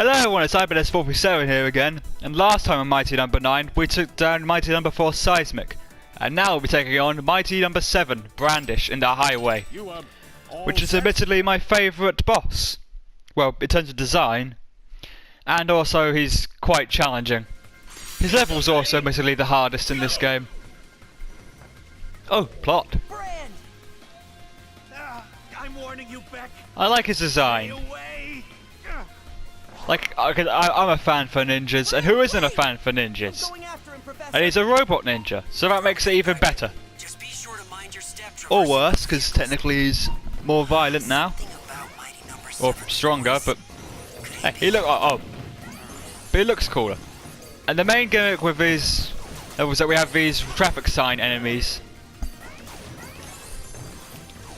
Hello everyone, it's IBS47 here again, and last time on Mighty Number 9 we took down Mighty Number 4 Seismic, and now we'll be taking on Mighty Number 7 Brandish in the Highway, which is admittedly my favourite boss. Well, in terms of design, and also he's quite challenging. His level's also admittedly the hardest in this game. Oh, plot. I'm warning you, Beck. I like his design. Like, I'm a fan for ninjas, and who isn't a fan for ninjas? And he's a robot ninja, so that makes it even better. Just be sure to mind your step, Or worse, because technically he's more violent now. Or stronger, but hey, he but he looks cooler. And the main gimmick with these was that we have these traffic sign enemies.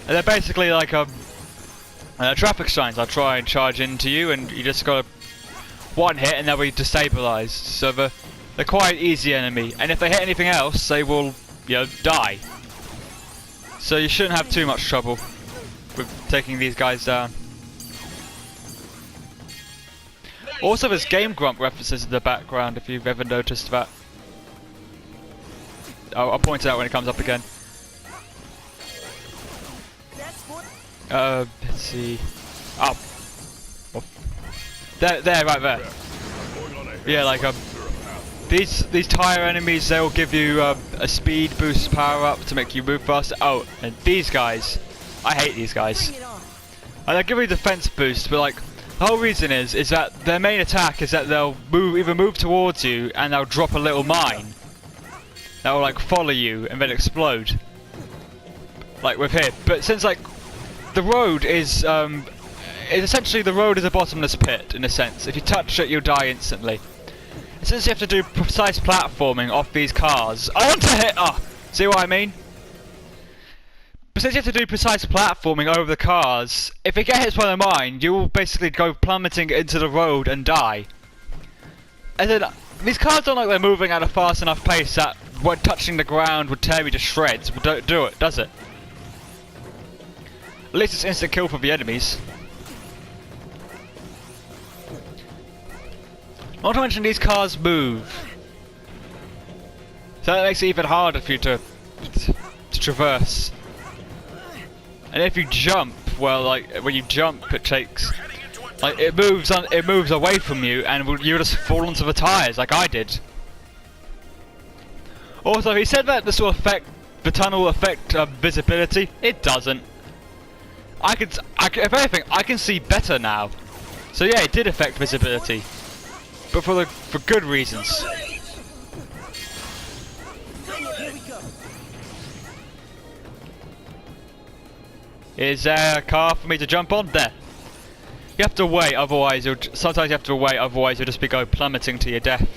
And they're basically like traffic signs. I'll try and charge into you, and you just got one hit, and they'll be destabilized. So they're quite easy enemy, and if they hit anything else, they will, die. So you shouldn't have too much trouble with taking these guys down. Also, there's Game Grump references in the background, if you've ever noticed that. I'll point it out when it comes up again. Let's see. Oh. There, right there. Yeah, like these tire enemies, they will give you a speed boost power up to make you move faster. Oh, and these guys, I hate these guys. And they give you a defense boost, but like the whole reason is that their main attack is that they'll either move towards you and they'll drop a little mine that will like follow you and then explode, like with him. But since like the road is essentially the road is a bottomless pit in a sense. If you touch it, you'll die instantly. And since you have to do precise platforming off these cars, I want to hit. See what I mean? But since you have to do precise platforming over the cars, if you get hit by the mine, you will basically go plummeting into the road and die. And then these cars don't look like they're moving at a fast enough pace that when touching the ground would tear you to shreds. But don't do it, does it? At least it's instant kill for the enemies. Not to mention these cars move, so that makes it even harder for you to traverse. And if you jump, well, like when you jump, it takes like it moves away from you, and you just fall onto the tires like I did. Also, he said that this will affect the tunnel affect visibility. It doesn't. If anything, I can see better now. So yeah, it did affect visibility, but for good reasons. Is there a car for me to jump on? There. You have to wait, otherwise sometimes you have to wait, otherwise you'll just be going plummeting to your death.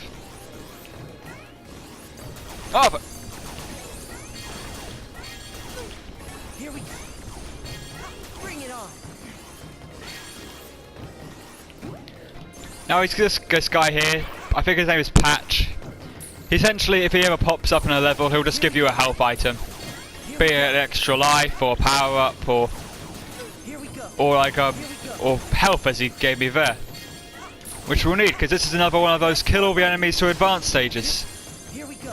Oh, but Here we go. Bring it on. now he's this guy here. I think his name is Patch. Essentially, if he ever pops up in a level, he'll just give you a health item. Be it an extra life, or power up, or like or health as he gave me there, which we'll need because this is another one of those kill all the enemies to advanced stages. Here we go.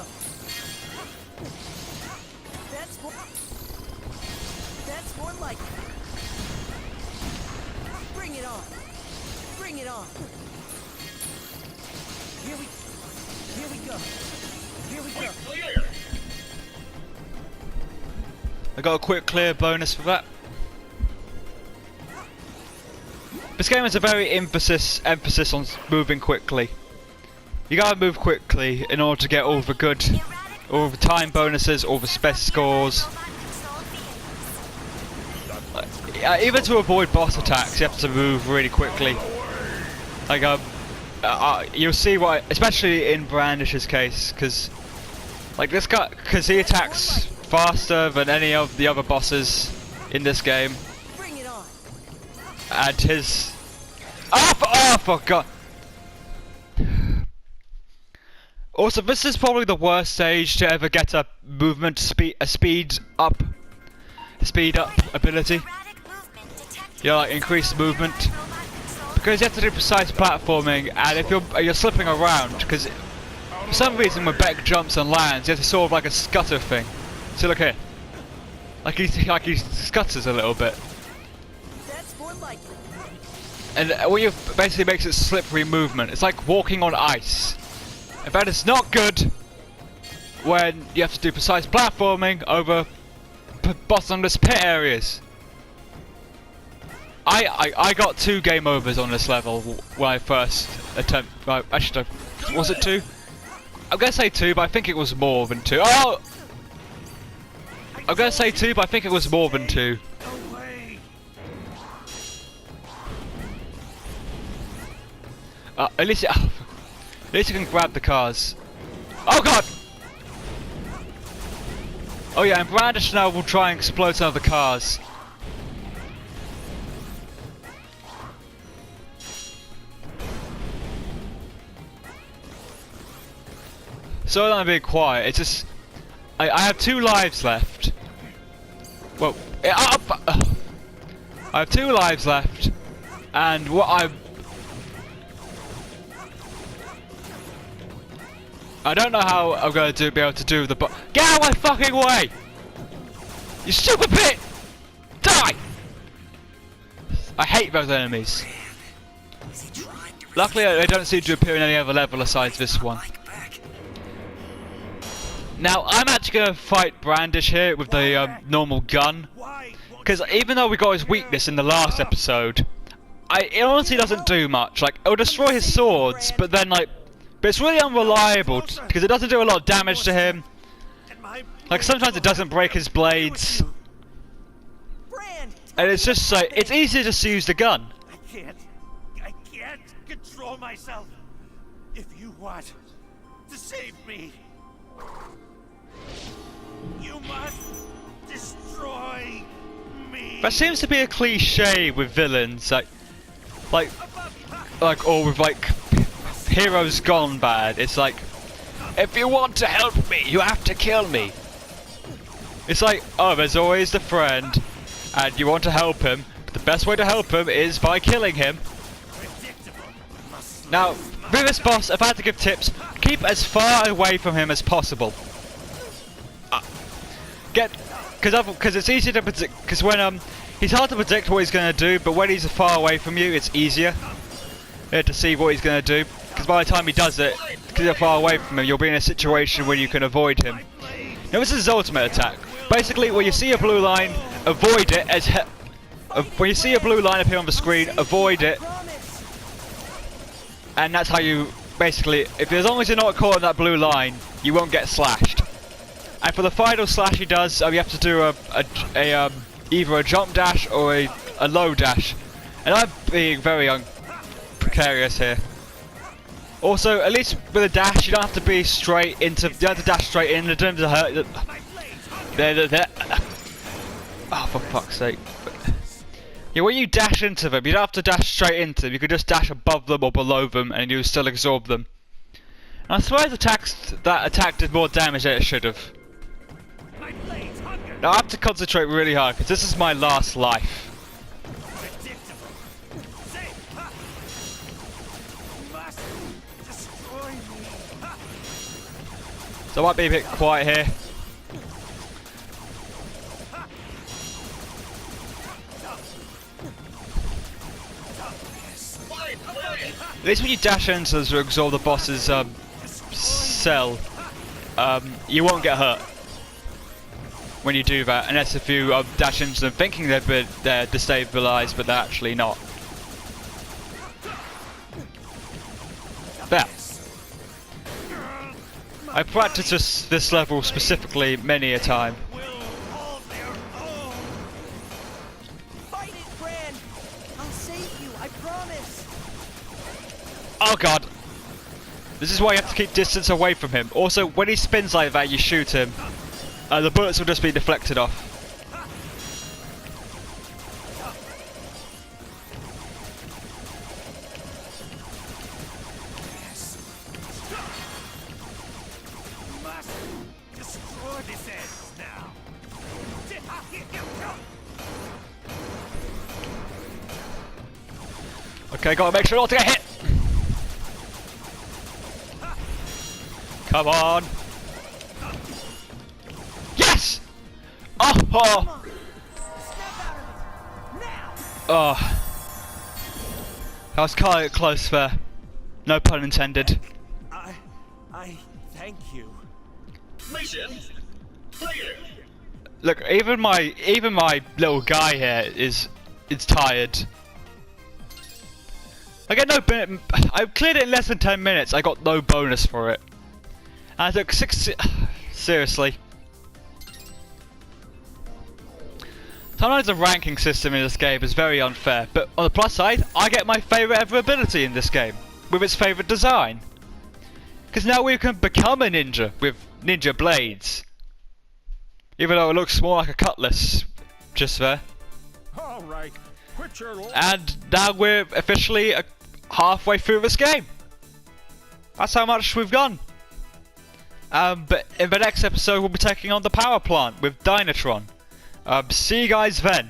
That's more like it. Bring it on. Bring it on. Here we go. Here we go. I got a quick clear bonus for that. This game has a very emphasis on moving quickly. You gotta move quickly in order to get all the time bonuses, all the spec scores. Even to avoid boss attacks, you have to move really quickly. Like you'll see why, especially in Brandish's case, because like this guy, because he attacks faster than any of the other bosses in this game. Bring it on. And his for God. Also, this is probably the worst stage to ever get a speed up ability. Like increased movement. because you have to do precise platforming, and if you're slipping around, because for some reason when Beck jumps and lands, you have to sort of like a scutter thing. See, look here. Like he scutters a little bit. That's more likely. And what you basically makes it slippery movement. It's like walking on ice. In fact, it's not good when you have to do precise platforming over bottomless pit areas. I got 2 game overs on this level when I first attempt. Actually, was it 2? I'm gonna say 2, but I think it was more than 2. Oh! I'm gonna say 2, but I think it was more than 2. Away. At least you can grab the cars. Oh god! Oh yeah, and Brandish now will try and explode some of the cars. So I'm being quiet. It's just I have 2 lives left. Well, I have 2 lives left, and what I don't know how I'm going to be able to do the get out of my fucking way! You stupid pit! Die! I hate those enemies. Luckily, they don't seem to appear in any other level besides this one. Now, I'm actually going to fight Brandish here with the normal gun. Because even though we got his weakness in the last episode, it honestly doesn't do much. Like, it'll destroy his swords, but then, like, but it's really unreliable because it doesn't do a lot of damage to him. Like, sometimes it doesn't break his blades. And it's just like, it's easy to just use the gun. I can't control myself. If you want to save me, you must destroy me. That seems to be a cliche with villains, or with like heroes gone bad. It's like, if you want to help me, you have to kill me. It's like, oh, there's always the friend, and you want to help him, but the best way to help him is by killing him. Now, with this boss, if I had to give tips, keep as far away from him as possible. Because it's easy to predict. Because when he's hard to predict what he's going to do, but when he's far away from you, it's easier to see what he's going to do. Because by the time he does it, because you're far away from him, you'll be in a situation where you can avoid him. Now this is his ultimate attack. Basically, when you see a blue line, avoid it as when you see a blue line appear on the screen, avoid it. And that's how you basically, as long as you're not caught in that blue line, you won't get slashed. And for the final slash he does, you have to do either a jump dash or a low dash. And I'm being very precarious here. Also, at least with a dash, you don't have to be straight into. You don't have to dash straight in. It doesn't hurt. There. Oh, for fuck's sake! Yeah, when you dash into them, you don't have to dash straight into them. You could just dash above them or below them, and you still absorb them. And I suppose that attack did more damage than it should have. Now I have to concentrate really hard because this is my last life. So I might be a bit quiet here. At least when you dash into to absorb the boss's cell, you won't get hurt when you do that, unless if you dash into them thinking they're destabilized, but they're actually not. There. I practiced this level specifically many a time. Fight it, Brand. I'll save you, I promise. Oh god! This is why you have to keep distance away from him. Also, when he spins like that, you shoot him. The bullets will just be deflected off. Okay, gotta make sure not to get hit. Come on. Yes! Oh! Oh! Oh. That was kind of close there. No pun intended. I thank you. Mission clear. Look, even my little guy here is tired. I get no I cleared it in less than 10 minutes. I got no bonus for it. And I took 6. Seriously. Sometimes the ranking system in this game is very unfair, but on the plus side, I get my favourite ever ability in this game, with its favourite design. Because now we can become a ninja with ninja blades. Even though it looks more like a cutlass, just there. All right, quit your. And now we're officially halfway through this game. That's how much we've gone. But in the next episode, we'll be taking on the power plant with Dynatron. See you guys then.